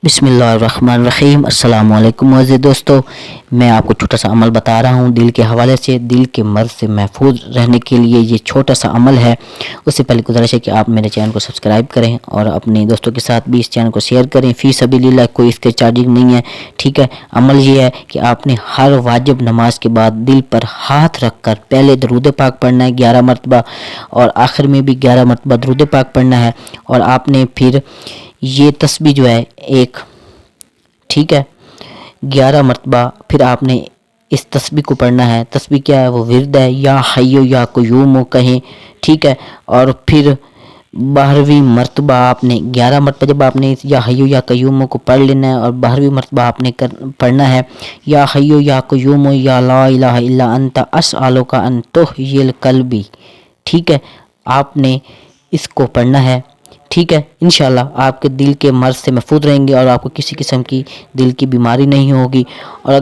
बिस्मिल्लाहिर्रहमानिर्रहीम। अस्सलाम वालेकुम मोअज़्ज़िज़ दोस्तों, मैं आपको छोटा सा अमल बता रहा हूँ दिल के हवाले से। दिल के मर्ज़ से महफूज रहने के लिए ये छोटा सा अमल है। उससे पहले गुजारिश है कि आप मेरे चैनल को सब्सक्राइब करें और अपने दोस्तों के साथ भी इस चैनल को शेयर करें। फ़ी सबीलिल्लाह, कोई इसके चार्जिंग नहीं है, ठीक है। अमल ये है कि आपने हर वाजिब नमाज के बाद दिल पर हाथ रख कर पहले दरूद पाक पढ़ना है 11 मरतबा, और आखिर में भी 11 मरतबा दरूद पाक पढ़ना है। और आपने फिर ये तस्बीह जो है एक, ठीक है, 11 मरतबा फिर आपने इस तस्बीह को पढ़ना है। तस्बीह क्या है? वो विर्द है, या हय्यो या क़य्यूम कहें, ठीक है। और फिर 12वीं मरतबा आपने 11 मरतबा जब आपने इस या हय्यो या क़य्यूम को पढ़ लेना है, और 12वीं मरतबा आपने पढ़ना है या हय्यो या क़य्यूम या ला इलाहा इल्ला अंता अस्अलुका अन तुह्यिल क़ल्बी, ठीक है। आपने इसको पढ़ना है, ठीक है। इंशाल्लाह आपके दिल के मर्ज़ से महफूज रहेंगे और आपको किसी किस्म की दिल की बीमारी नहीं होगी। और